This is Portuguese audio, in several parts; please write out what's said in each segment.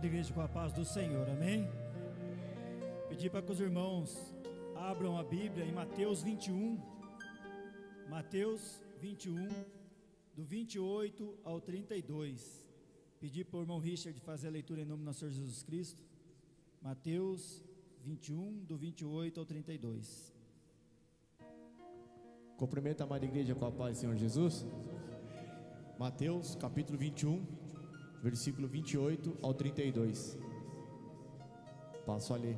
Amada igreja, com a paz do Senhor, amém? Pedir para que os irmãos abram a Bíblia em Mateus 21, Mateus 21, do 28 ao 32. Pedir para o irmão Richard fazer a leitura em nome do nosso Senhor Jesus Cristo. Mateus 21, do 28 ao 32. Cumprimento a amada igreja com a paz do Senhor Jesus. Mateus capítulo 21, versículo 28 ao 32. Passo a ler.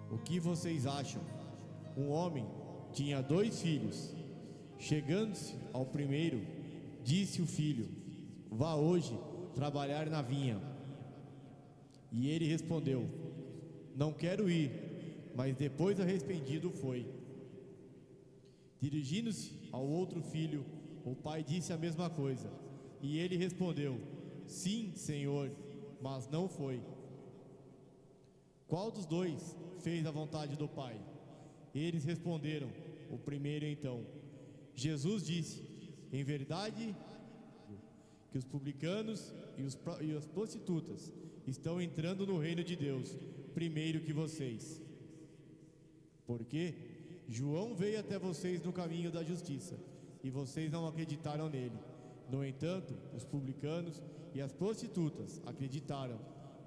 O que vocês acham? Um homem tinha 2 filhos. Chegando-se ao primeiro, disse o filho: vá hoje trabalhar na vinha. E ele respondeu: não quero ir. Mas depois arrependido foi. Dirigindo-se ao outro filho, o pai disse a mesma coisa. E ele respondeu: sim, Senhor, mas não foi. Qual dos 2 fez a vontade do pai? Eles responderam: o primeiro. Então Jesus disse: em verdade que os publicanos e as prostitutas estão entrando no reino de Deus primeiro que vocês. Porque João veio até vocês no caminho da justiça e vocês não acreditaram nele. No entanto, os publicanos e as prostitutas acreditaram.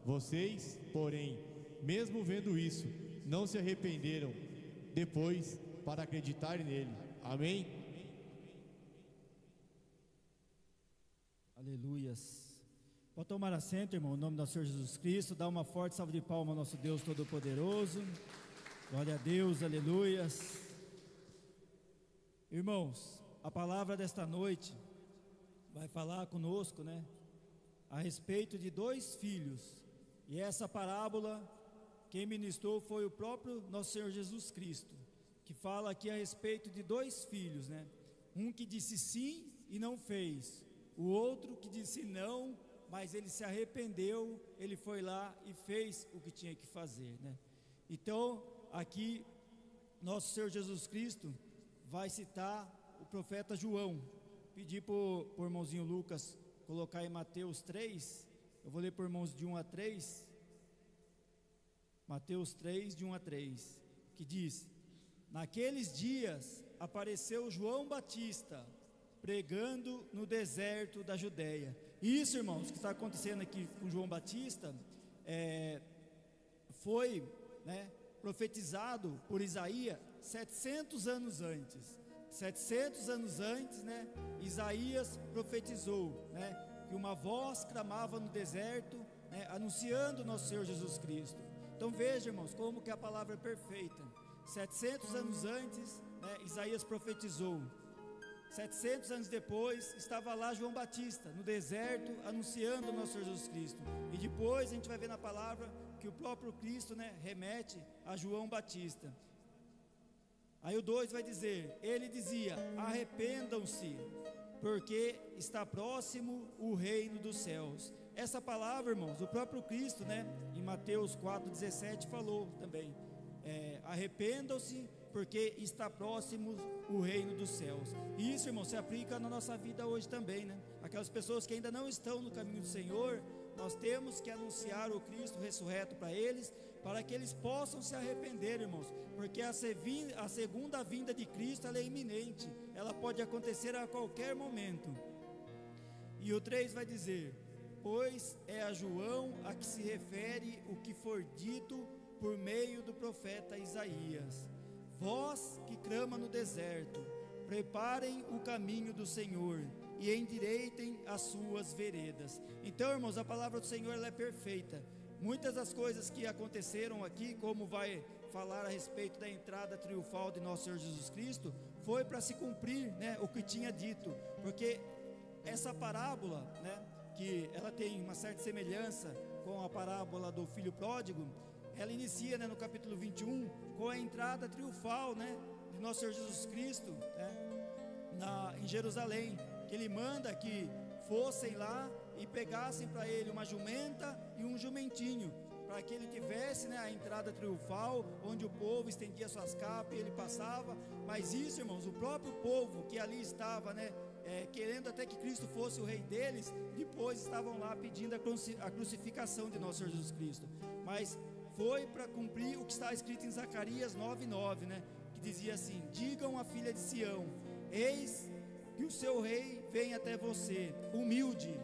Vocês, porém, mesmo vendo isso, não se arrependeram depois para acreditar nele. Amém? Aleluias. Pode tomar assento, irmão, em nome do Senhor Jesus Cristo. Dá uma forte salva de palmas ao nosso Deus Todo-Poderoso. Glória a Deus, aleluias. Irmãos, a palavra desta noite vai falar conosco, a respeito de 2 filhos. E essa parábola, quem ministrou foi o próprio nosso Senhor Jesus Cristo, que fala aqui a respeito de 2 filhos, Um que disse sim e não fez, o outro que disse não, mas ele se arrependeu, ele foi lá e fez o que tinha que fazer, Então, aqui, nosso Senhor Jesus Cristo vai citar o profeta João. Pedir para o irmãozinho Lucas colocar em Mateus 3, eu vou ler por irmãos de 1 a 3, Mateus 3, de 1 a 3, que diz: naqueles dias apareceu João Batista, pregando no deserto da Judéia. Isso, irmãos, que está acontecendo aqui com João Batista, foi, profetizado por Isaías 700 anos antes. 700 anos antes, Isaías profetizou, que uma voz clamava no deserto, anunciando o nosso Senhor Jesus Cristo. Então veja, irmãos, como que a palavra é perfeita. 700 anos antes, Isaías profetizou. 700 anos depois, estava lá João Batista, no deserto, anunciando o nosso Senhor Jesus Cristo. E depois a gente vai ver na palavra que o próprio Cristo, remete a João Batista. Aí o 2 vai dizer, ele dizia: arrependam-se, porque está próximo o reino dos céus. Essa palavra, irmãos, o próprio Cristo, em Mateus 4,17 falou também, arrependam-se, porque está próximo o reino dos céus. E isso, irmão, se aplica na nossa vida hoje também, Aquelas pessoas que ainda não estão no caminho do Senhor, nós temos que anunciar o Cristo ressurreto para eles, para que eles possam se arrepender, irmãos, porque a segunda vinda de Cristo, ela é iminente, ela pode acontecer a qualquer momento. E o 3 vai dizer: pois é a João a que se refere o que for dito por meio do profeta Isaías: vós que clama no deserto, preparem o caminho do Senhor e endireitem as suas veredas. Então, irmãos, a palavra do Senhor, ela é perfeita. Muitas das coisas que aconteceram aqui, como vai falar a respeito da entrada triunfal de nosso Senhor Jesus Cristo, foi para se cumprir, o que tinha dito. Porque essa parábola, que ela tem uma certa semelhança com a parábola do filho pródigo, ela inicia, no capítulo 21, com a entrada triunfal, de nosso Senhor Jesus Cristo, em Jerusalém, que ele manda que fossem lá e pegassem para ele uma jumenta e um jumentinho, para que ele tivesse a entrada triunfal, onde o povo estendia suas capas e ele passava. Mas isso, irmãos, o próprio povo que ali estava, querendo até que Cristo fosse o rei deles, depois estavam lá pedindo a crucificação de nosso Senhor Jesus Cristo. Mas foi para cumprir o que está escrito em Zacarias 9:9, né? Que dizia assim: digam à filha de Sião, eis que o seu rei vem até você, humilde,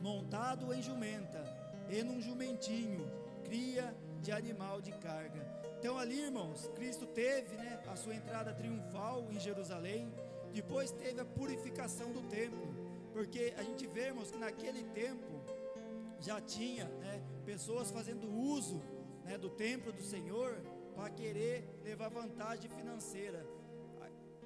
montado em jumenta, e num jumentinho, cria de animal de carga. Então ali, irmãos, Cristo teve, né, a sua entrada triunfal em Jerusalém. Depois teve a purificação do templo, porque a gente vê, irmãos, que naquele tempo já tinha, né, pessoas fazendo uso, né, do templo do Senhor para querer levar vantagem financeira.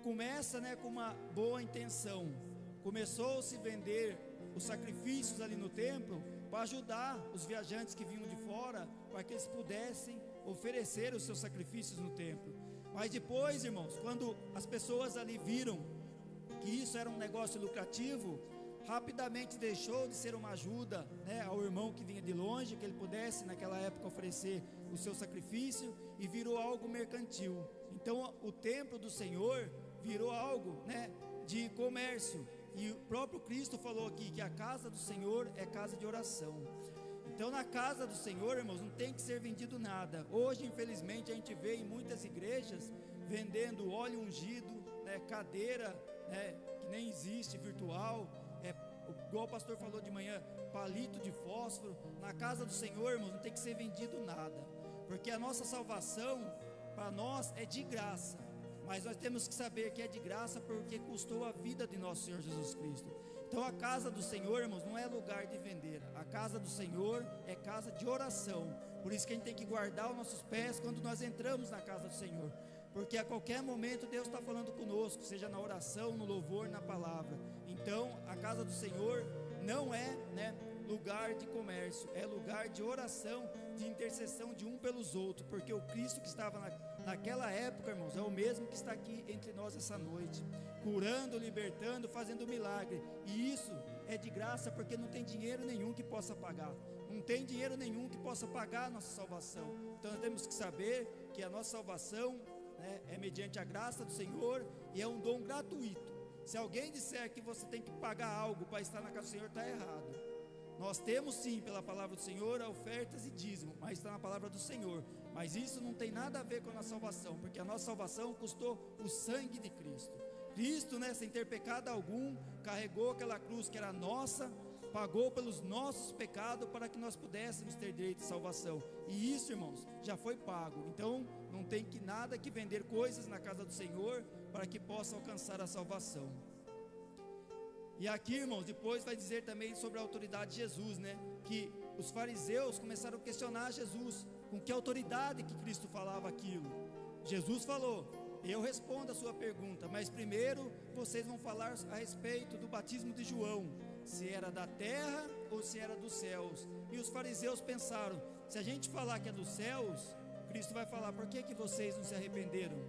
Começa, né, com uma boa intenção. Começou a se vender os sacrifícios ali no templo para ajudar os viajantes que vinham de fora, para que eles pudessem oferecer os seus sacrifícios no templo. Mas depois, irmãos, quando as pessoas ali viram que isso era um negócio lucrativo, rapidamente deixou de ser uma ajuda, né, ao irmão que vinha de longe, que ele pudesse naquela época oferecer o seu sacrifício, e virou algo mercantil. Então o templo do Senhor virou algo, né, de comércio. E o próprio Cristo falou aqui que a casa do Senhor é casa de oração. Então na casa do Senhor, irmãos, não tem que ser vendido nada. Hoje, infelizmente, a gente vê em muitas igrejas vendendo óleo ungido, né, cadeira, né, que nem existe, virtual, igual o pastor falou de manhã, palito de fósforo. Na casa do Senhor, irmãos, não tem que ser vendido nada, porque a nossa salvação para nós é de graça. Mas nós temos que saber que é de graça porque custou a vida de nosso Senhor Jesus Cristo. Então a casa do Senhor, irmãos, não é lugar de vender. A casa do Senhor é casa de oração. Por isso que a gente tem que guardar os nossos pés quando nós entramos na casa do Senhor, porque a qualquer momento Deus está falando conosco, seja na oração, no louvor, na palavra. Então a casa do Senhor não é, né, lugar de comércio, é lugar de oração, de intercessão de um pelos outros, porque o Cristo que estava naquela época, irmãos, é o mesmo que está aqui entre nós essa noite, curando, libertando, fazendo milagre. E isso é de graça, porque não tem dinheiro nenhum que possa pagar, não tem dinheiro nenhum que possa pagar a nossa salvação. Então nós temos que saber que a nossa salvação, né, é mediante a graça do Senhor, e é um dom gratuito. Se alguém disser que você tem que pagar algo para estar na casa do Senhor, está errado. Nós temos sim, pela palavra do Senhor, ofertas e dízimo, mas está na palavra do Senhor. Mas isso não tem nada a ver com a nossa salvação, porque a nossa salvação custou o sangue de Cristo. Cristo, né, sem ter pecado algum, carregou aquela cruz que era nossa, pagou pelos nossos pecados para que nós pudéssemos ter direito de salvação. E isso, irmãos, já foi pago. Então não tem que nada que vender coisas na casa do Senhor para que possa alcançar a salvação. E aqui, irmãos, depois vai dizer também sobre a autoridade de Jesus, né? Que os fariseus começaram a questionar Jesus, com que autoridade que Cristo falava aquilo. Jesus falou: eu respondo a sua pergunta, mas primeiro vocês vão falar a respeito do batismo de João, se era da terra ou se era dos céus. E os fariseus pensaram: se a gente falar que é dos céus, Cristo vai falar: por que vocês não se arrependeram?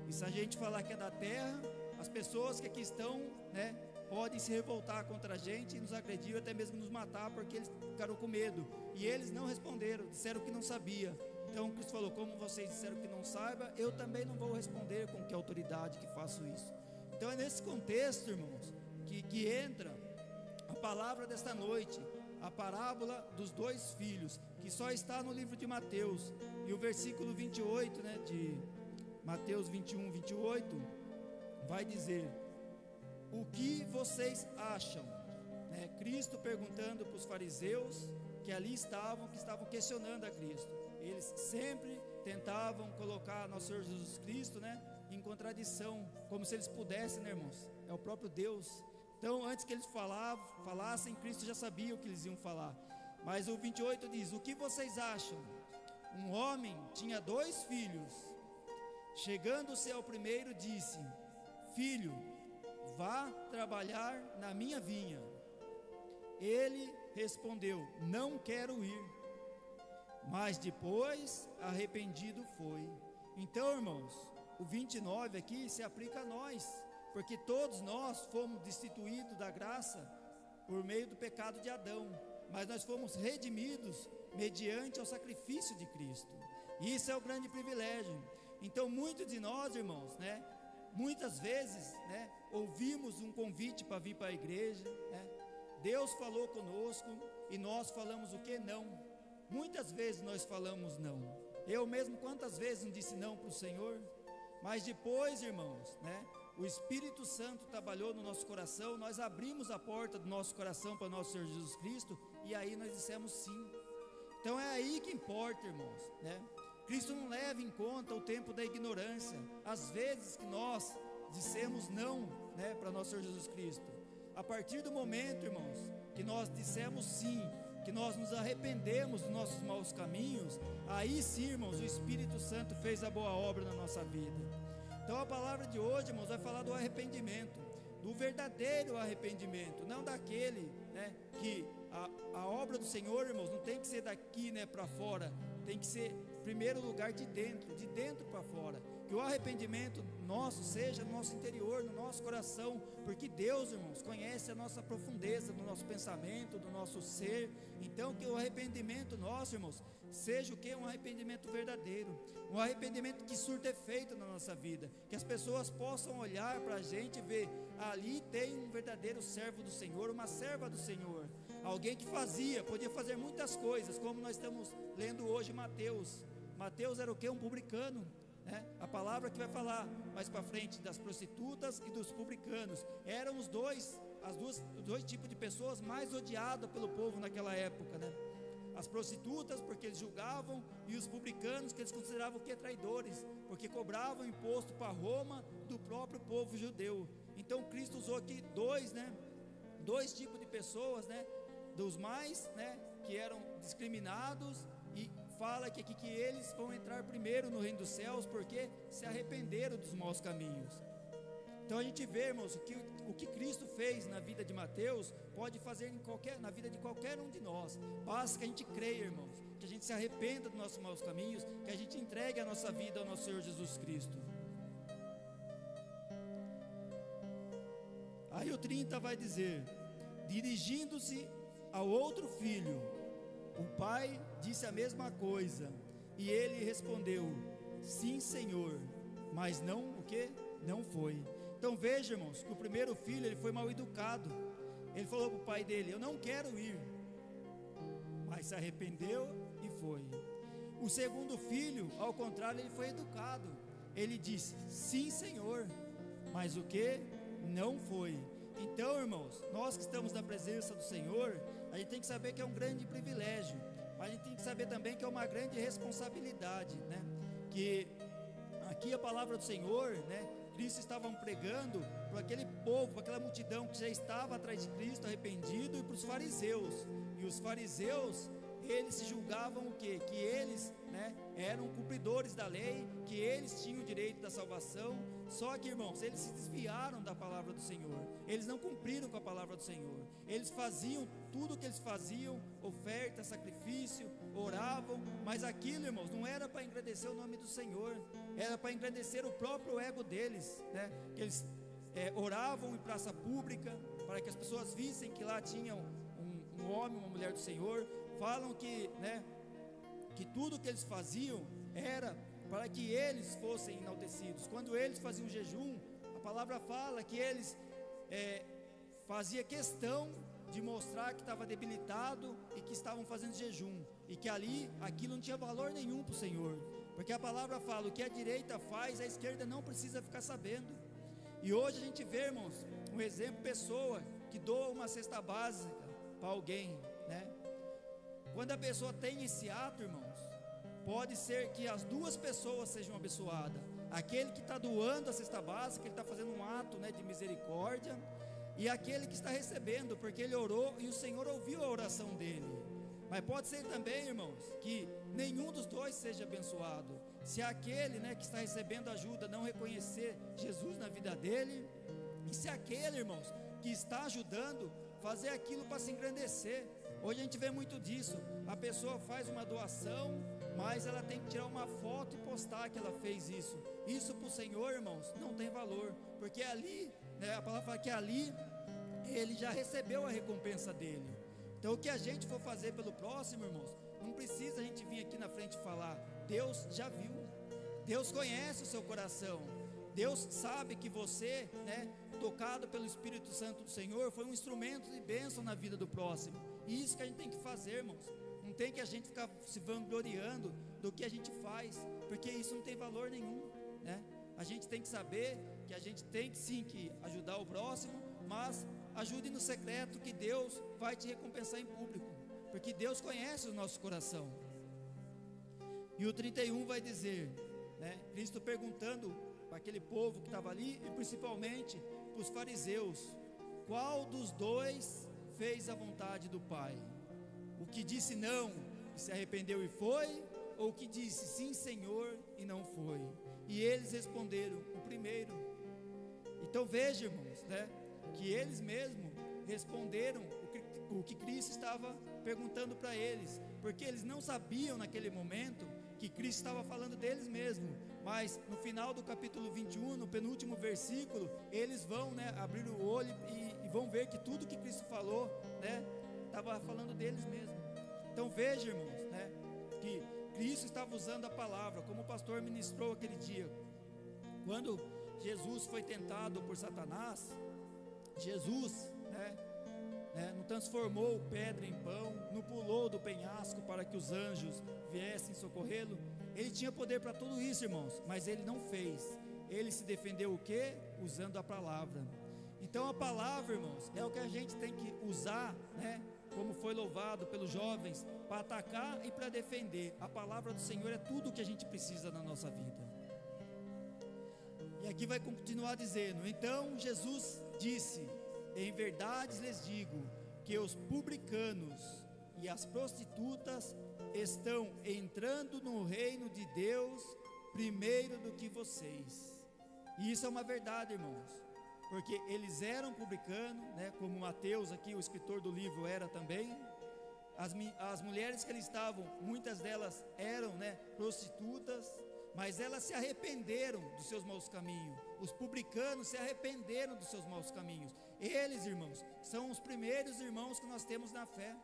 E se a gente falar que é da terra, as pessoas que aqui estão, né, podem se revoltar contra a gente e nos agredir, até mesmo nos matar, porque eles ficaram com medo. E eles não responderam, disseram que não sabia. Então Cristo falou: como vocês disseram que não saiba, eu também não vou responder com que autoridade que faço isso. Então é nesse contexto, irmãos, que entra a palavra desta noite, a parábola dos dois filhos, que só está no livro de Mateus. E o versículo 28, né, de Mateus 21, 28, vai dizer: o que vocês acham? Né? Cristo perguntando para os fariseus que ali estavam, que estavam questionando a Cristo. Eles sempre tentavam colocar nosso Senhor Jesus Cristo, né, em contradição, como se eles pudessem, né, irmãos? É o próprio Deus. Então antes que eles falassem, Cristo já sabia o que eles iam falar. Mas o 28 diz: o que vocês acham? Um homem tinha 2 filhos. Chegando-se ao primeiro, disse: filho, vá trabalhar na minha vinha. Ele respondeu: não quero ir. Mas depois arrependido foi. Então, irmãos, o 29 aqui se aplica a nós, porque todos nós fomos destituídos da graça por meio do pecado de Adão, mas nós fomos redimidos mediante o sacrifício de Cristo. E isso é o grande privilégio. Então muitos de nós, irmãos, né, muitas vezes, né, ouvimos um convite para vir para a igreja, né? Deus falou conosco e nós falamos o que? Não. Muitas vezes nós falamos não. Eu mesmo quantas vezes não disse não para o Senhor? Mas depois, irmãos, né, o Espírito Santo trabalhou no nosso coração, nós abrimos a porta do nosso coração para o nosso Senhor Jesus Cristo, e aí nós dissemos sim. Então é aí que importa, irmãos, né? Cristo não leva em conta o tempo da ignorância, as vezes que nós dissemos não, né, para nosso Senhor Jesus Cristo. A partir do momento, irmãos, que nós dissemos sim, que nós nos arrependemos dos nossos maus caminhos, aí sim, irmãos, o Espírito Santo fez a boa obra na nossa vida. Então a palavra de hoje, irmãos, vai falar do arrependimento, do verdadeiro arrependimento, não daquele, né, que a obra do Senhor, irmãos, não tem que ser daqui, né, para fora, tem que ser, em primeiro lugar, de dentro para fora. Que o arrependimento nosso seja no nosso interior, no nosso coração, porque Deus, irmãos, conhece a nossa profundeza, do nosso pensamento, do nosso ser. Então que o arrependimento nosso, irmãos, seja o que? Um arrependimento verdadeiro, um arrependimento que surta efeito na nossa vida, que as pessoas possam olhar para a gente e ver, ali tem um verdadeiro servo do Senhor, uma serva do Senhor, alguém que podia fazer muitas coisas, como nós estamos lendo hoje Mateus. Mateus era o que? Um publicano, né? A palavra que vai falar mais para frente das prostitutas e dos publicanos, eram os dois tipos de pessoas mais odiadas pelo povo naquela época, né? As prostitutas porque eles julgavam, e os publicanos que eles consideravam que traidores, porque cobravam imposto para Roma do próprio povo judeu. Então Cristo usou aqui dois tipos de pessoas, né? Dos mais, né, que eram discriminados, e fala que aqui que eles vão entrar primeiro no reino dos céus porque se arrependeram dos maus caminhos. Então a gente vê, irmãos, o que Cristo fez na vida de Mateus pode fazer na vida de qualquer um de nós. Basta que a gente creia, irmãos, que a gente se arrependa dos nossos maus caminhos, que a gente entregue a nossa vida ao nosso Senhor Jesus Cristo. Aí o 30 vai dizer: dirigindo-se ao outro filho, o pai disse a mesma coisa, e ele respondeu: sim, Senhor, mas não o que? Não foi. Então veja, irmãos, que o primeiro filho, ele foi mal educado. Ele falou para o pai dele: eu não quero ir, mas se arrependeu e foi. O segundo filho, ao contrário, ele foi educado. Ele disse: sim, Senhor, mas o que? Não foi. Então, irmãos, nós que estamos na presença do Senhor, a gente tem que saber que é um grande privilégio, mas a gente tem que saber também que é uma grande responsabilidade, né? Que aqui a palavra do Senhor, né, Cristo estava pregando para aquele povo, para aquela multidão que já estava atrás de Cristo, arrependido, e para os fariseus. E os fariseus, eles se julgavam o quê? Que eles, né, eram cumpridores da lei, que eles tinham o direito da salvação. Só que, irmãos, eles se desviaram da palavra do Senhor, eles não cumpriram com a palavra do Senhor. Eles faziam tudo o que eles faziam, oferta, sacrifício, oravam, mas aquilo, irmãos, não era para engrandecer o nome do Senhor, era para engrandecer o próprio ego deles, né? Que eles oravam em praça pública, para que as pessoas vissem que lá tinham um homem, uma mulher do Senhor. Falam que, né, que tudo que eles faziam era para que eles fossem enaltecidos. Quando eles faziam jejum, a palavra fala que eles faziam questão de mostrar que estava debilitado e que estavam fazendo jejum, e que aquilo não tinha valor nenhum para o Senhor, porque a palavra fala: o que a direita faz, a esquerda não precisa ficar sabendo. E hoje a gente vê, irmãos, um exemplo: pessoa que doa uma cesta básica para alguém, né? Quando a pessoa tem esse ato, irmãos, pode ser que as duas pessoas sejam abençoadas. Aquele que está doando a cesta básica, ele está fazendo um ato, né, de misericórdia, e aquele que está recebendo, porque ele orou e o Senhor ouviu a oração dele. Mas pode ser também, irmãos, que nenhum dos dois seja abençoado. Se aquele, né, que está recebendo ajuda não reconhecer Jesus na vida dele, e se aquele, irmãos, que está ajudando, fazer aquilo para se engrandecer. Hoje a gente vê muito disso. A pessoa faz uma doação, mas ela tem que tirar uma foto e postar que ela fez isso. Isso para o Senhor, irmãos, não tem valor, porque ali, né, a palavra fala que ali ele já recebeu a recompensa dele. Então o que a gente for fazer pelo próximo, irmãos, não precisa a gente vir aqui na frente falar. Deus já viu, Deus conhece o seu coração. Deus sabe que você, né, tocado pelo Espírito Santo do Senhor, foi um instrumento de bênção na vida do próximo. E isso que a gente tem que fazer, irmãos. Não tem que a gente ficar se vangloriando do que a gente faz, porque isso não tem valor nenhum, né? A gente tem que saber que a gente tem que sim que ajudar o próximo, mas ajude no secreto, que Deus vai te recompensar em público, porque Deus conhece o nosso coração. E o 31 vai dizer, né, Cristo perguntando para aquele povo que estava ali, e principalmente para os fariseus: qual dos dois fez a vontade do Pai? O que disse não e se arrependeu e foi, ou o que disse sim, Senhor, e não foi? E eles responderam: o primeiro. Então veja, irmãos, né, que eles mesmos responderam o que Cristo estava perguntando para eles, porque eles não sabiam naquele momento que Cristo estava falando deles mesmos. Mas no final do capítulo 21, no penúltimo versículo, eles vão, né, abrir o olho e vão ver que tudo que Cristo falou, né, estava falando deles mesmos. Então veja, irmãos, né, que Cristo estava usando a palavra, como o pastor ministrou aquele dia. Quando Jesus foi tentado por Satanás, Jesus, não transformou pedra em pão, não pulou do penhasco para que os anjos viessem socorrê-lo. Ele tinha poder para tudo isso, irmãos, mas ele não fez. Ele se defendeu o quê? Usando a palavra. Então a palavra, irmãos, é o que a gente tem que usar, né? Como foi louvado pelos jovens, para atacar e para defender. A palavra do Senhor é tudo o que a gente precisa na nossa vida. E aqui vai continuar dizendo: então Jesus disse: em verdade lhes digo que os publicanos e as prostitutas estão entrando no reino de Deus primeiro do que vocês. E isso é uma verdade, irmãos, porque eles eram publicanos, né, como Mateus aqui, o escritor do livro, era também. As mulheres que eles estavam, muitas delas eram, né, prostitutas, mas elas se arrependeram dos seus maus caminhos. Os publicanos se arrependeram dos seus maus caminhos. Eles, irmãos, são os primeiros irmãos que nós temos na fé,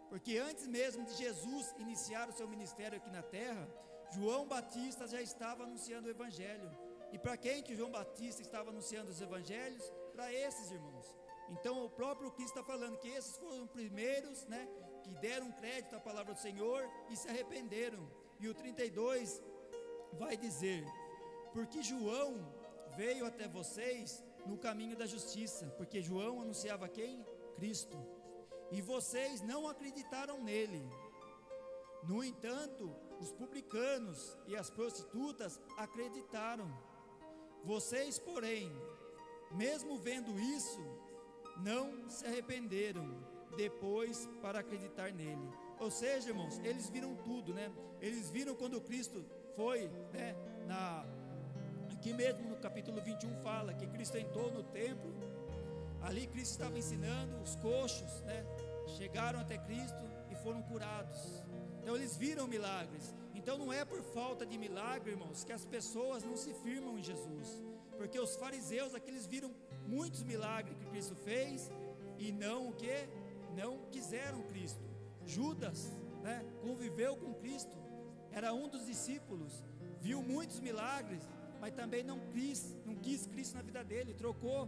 porque antes mesmo de Jesus iniciar o seu ministério aqui na terra, João Batista já estava anunciando o evangelho. E para quem que João Batista estava anunciando os evangelhos? Para esses irmãos. Então o próprio Cristo está falando que esses foram os primeiros, né, que deram crédito à palavra do Senhor e se arrependeram. E o 32 vai dizer: porque João veio até vocês no caminho da justiça, porque João anunciava quem? Cristo, e vocês não acreditaram nele. No entanto, os publicanos e as prostitutas acreditaram. Vocês, porém, mesmo vendo isso, não se arrependeram depois para acreditar nele. Ou seja, irmãos, eles viram tudo, né? Eles viram quando Cristo foi, né, aqui mesmo no capítulo 21 fala que Cristo entrou no templo. Ali Cristo estava ensinando, os coxos, né, chegaram até Cristo e foram curados. Então eles viram milagres. Então não é por falta de milagre, irmãos, que as pessoas não se firmam em Jesus, porque os fariseus aqui, eles viram muitos milagres que Cristo fez e não o que? Não quiseram Cristo. Judas, né, conviveu com Cristo, era um dos discípulos, viu muitos milagres, mas também não quis Cristo na vida dele, trocou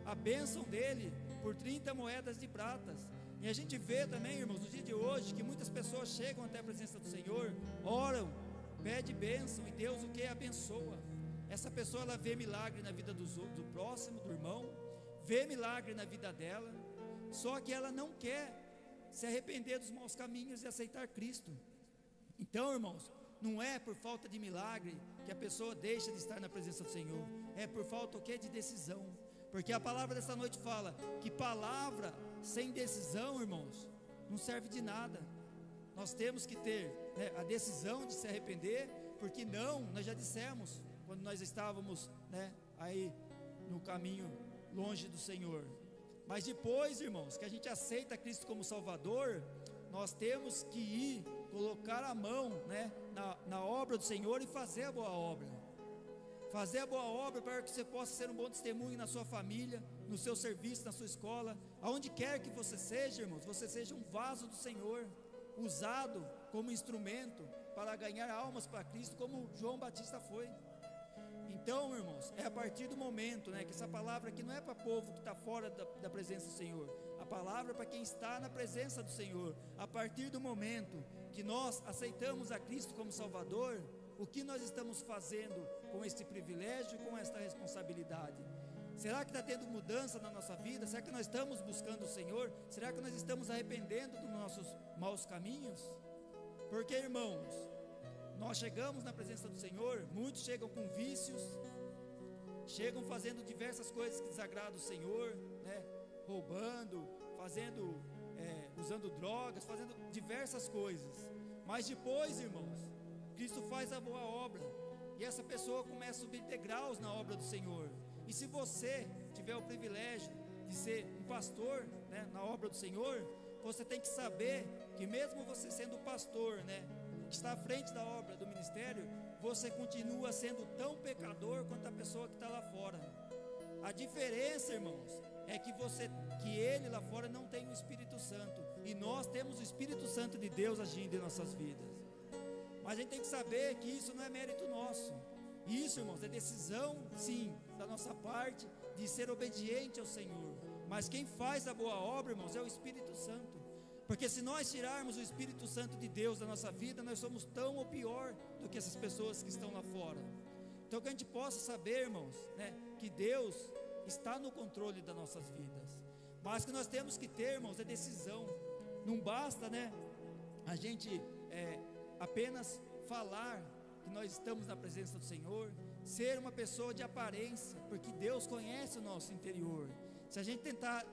a bênção dele por 30 moedas de pratas. E a gente vê também, irmãos, no dia de hoje, que muitas pessoas chegam até a presença do Senhor, oram, pede bênção, e Deus o que? Abençoa. Essa pessoa, ela vê milagre na vida do próximo, do irmão, vê milagre na vida dela, só que ela não quer se arrepender dos maus caminhos e aceitar Cristo. Então, irmãos, não é por falta de milagre que a pessoa deixa de estar na presença do Senhor, é por falta o quê? De decisão. Porque a palavra dessa noite fala que palavra sem decisão, irmãos, não serve de nada. Nós temos que ter, né, a decisão de se arrepender, porque não, nós já dissemos quando nós estávamos, né, aí no caminho longe do Senhor. Mas depois, irmãos, que a gente aceita Cristo como Salvador, nós temos que ir, colocar a mão, né, na obra do Senhor e fazer a boa obra. Fazer a boa obra para que você possa ser um bom testemunho na sua família, no seu serviço, na sua escola, aonde quer que você seja, irmãos, você seja um vaso do Senhor, usado como instrumento para ganhar almas para Cristo, como João Batista foi. Então, irmãos, é a partir do momento, né, que essa palavra aqui não é para povo que está fora da presença do Senhor, a palavra é para quem está na presença do Senhor. A partir do momento que nós aceitamos a Cristo como Salvador, o que nós estamos fazendo com este privilégio e com esta responsabilidade? Será que está tendo mudança na nossa vida? Será que nós estamos buscando o Senhor? Será que nós estamos arrependendo dos nossos maus caminhos? Porque, irmãos, nós chegamos na presença do Senhor, muitos chegam com vícios, chegam fazendo diversas coisas que desagradam o Senhor, né? Roubando, usando drogas, fazendo diversas coisas. Mas depois, irmãos, Cristo faz a boa obra, e essa pessoa começa a subir degraus na obra do Senhor. E se você tiver o privilégio de ser um pastor, né, na obra do Senhor, você tem que saber que mesmo você sendo pastor, né, que está à frente da obra do ministério, você continua sendo tão pecador quanto a pessoa que está lá fora. A diferença, irmãos, é que ele lá fora não tem o Espírito Santo, e nós temos o Espírito Santo de Deus agindo em nossas vidas. Mas a gente tem que saber que isso não é mérito nosso. Isso, irmãos, é decisão, sim, da nossa parte, de ser obediente ao Senhor. Mas quem faz a boa obra, irmãos, é o Espírito Santo. Porque se nós tirarmos o Espírito Santo de Deus da nossa vida, nós somos tão ou pior do que essas pessoas que estão lá fora. Então que a gente possa saber, irmãos, né, que Deus está no controle das nossas vidas. Mas que nós temos que ter, irmãos, é decisão. Não basta, né, a gente apenas falar que nós estamos na presença do Senhor, ser uma pessoa de aparência, porque Deus conhece o nosso interior. Se a gente tentar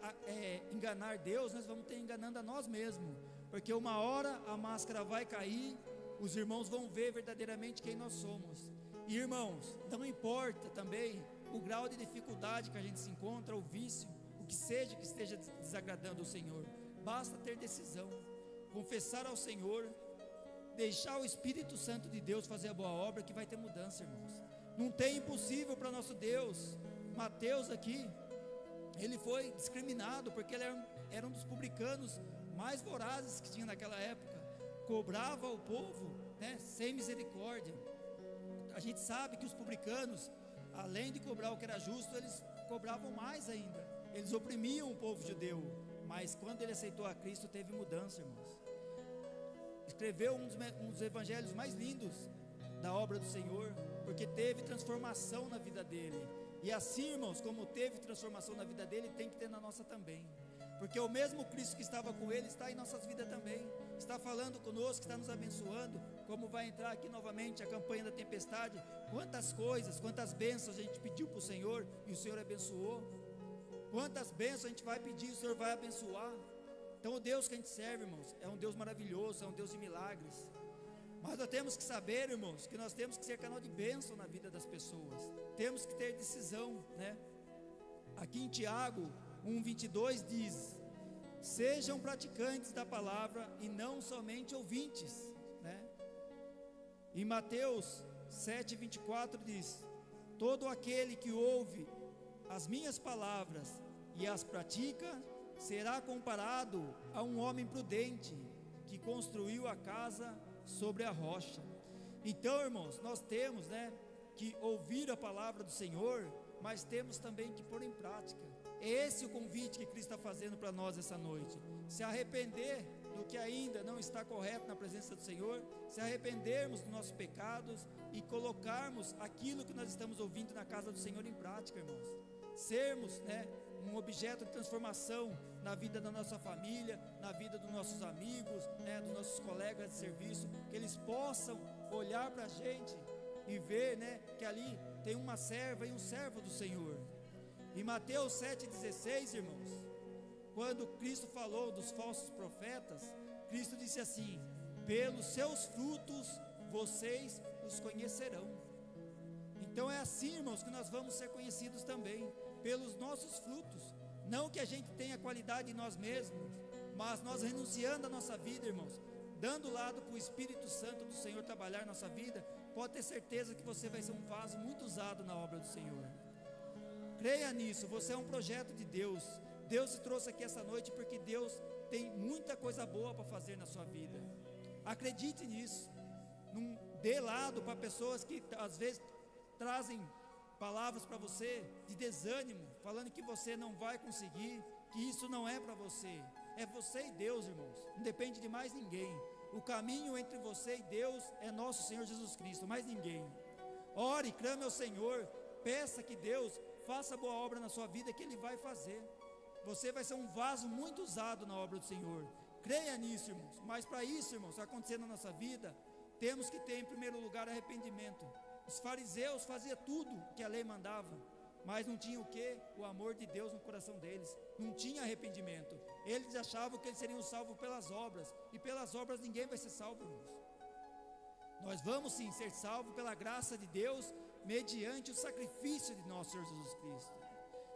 enganar Deus, nós vamos estar enganando a nós mesmos, porque uma hora a máscara vai cair, os irmãos vão ver verdadeiramente quem nós somos. E, irmãos, não importa também o grau de dificuldade que a gente se encontra, o vício, o que seja que esteja desagradando o Senhor, basta ter decisão, confessar ao Senhor, deixar o Espírito Santo de Deus fazer a boa obra, que vai ter mudança, irmãos. Não tem impossível para nosso Deus. Mateus aqui, ele foi discriminado porque ele era um dos publicanos mais vorazes que tinha naquela época, cobrava ao povo, né, sem misericórdia. A gente sabe que os publicanos, além de cobrar o que era justo, eles cobravam mais ainda, eles oprimiam o povo judeu. Mas quando ele aceitou a Cristo, teve mudança, irmãos. Escreveu um dos evangelhos mais lindos da obra do Senhor, porque teve transformação na vida dele. E assim, irmãos, como teve transformação na vida dele, tem que ter na nossa também. Porque o mesmo Cristo que estava com ele está em nossas vidas também, está falando conosco, está nos abençoando. Como vai entrar aqui novamente a campanha da tempestade, quantas coisas, quantas bênçãos a gente pediu para o Senhor e o Senhor abençoou. Quantas bênçãos a gente vai pedir e o Senhor vai abençoar. Então o Deus que a gente serve, irmãos, é um Deus maravilhoso, é um Deus de milagres. Mas nós temos que saber, irmãos, que nós temos que ser canal de bênção na vida das pessoas. Temos que ter decisão, né? Aqui em Tiago 1:22 diz: sejam praticantes da palavra e não somente ouvintes, né? Em Mateus 7:24 diz: todo aquele que ouve as minhas palavras e as pratica, será comparado a um homem prudente que construiu a casa sobre a rocha. Então, irmãos, nós temos, né, que ouvir a palavra do Senhor, mas temos também que pôr em prática. É esse o convite que Cristo está fazendo para nós essa noite. Se arrepender do que ainda não está correto na presença do Senhor, se arrependermos dos nossos pecados e colocarmos aquilo que nós estamos ouvindo na casa do Senhor em prática, irmãos. Sermos, né, um objeto de transformação na vida da nossa família, na vida dos nossos amigos, né, dos nossos colegas de serviço, que eles possam olhar para a gente e ver, né, que ali tem uma serva e um servo do Senhor. Em Mateus 7,16, irmãos, quando Cristo falou dos falsos profetas, Cristo disse assim: pelos seus frutos vocês os conhecerão. Então é assim, irmãos, que nós vamos ser conhecidos também, pelos nossos frutos. Não que a gente tenha qualidade em nós mesmos, mas nós renunciando a nossa vida, irmãos, dando lado para o Espírito Santo do Senhor trabalhar na nossa vida, pode ter certeza que você vai ser um vaso muito usado na obra do Senhor. Creia nisso, você é um projeto de Deus. Deus te trouxe aqui essa noite porque Deus tem muita coisa boa para fazer na sua vida. Acredite nisso. Não dê lado para pessoas que às vezes trazem palavras para você de desânimo, falando que você não vai conseguir, que isso não é para você. É você e Deus, irmãos, não depende de mais ninguém. O caminho entre você e Deus é nosso Senhor Jesus Cristo, mais ninguém. Ore, clame ao Senhor, peça que Deus faça boa obra na sua vida, que Ele vai fazer. Você vai ser um vaso muito usado na obra do Senhor. Creia nisso, irmãos. Mas para isso, irmãos, acontecer na nossa vida, temos que ter em primeiro lugar arrependimento. Os fariseus faziam tudo que a lei mandava, mas não tinha o quê? O amor de Deus no coração deles. Não tinha arrependimento. Eles achavam que eles seriam salvos pelas obras, e pelas obras ninguém vai ser salvo, irmãos. Nós vamos sim ser salvos pela graça de Deus, mediante o sacrifício de nosso Senhor Jesus Cristo.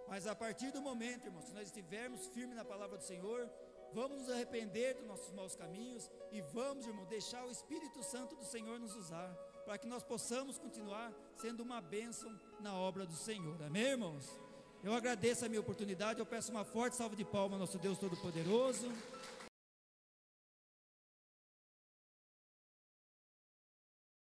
Mas a partir do momento, irmãos, se nós estivermos firmes na palavra do Senhor, vamos nos arrepender dos nossos maus caminhos, e vamos, irmão, deixar o Espírito Santo do Senhor nos usar, para que nós possamos continuar sendo uma bênção na obra do Senhor. Amém, irmãos? Eu agradeço a minha oportunidade, eu peço uma forte salva de palmas ao nosso Deus Todo-Poderoso.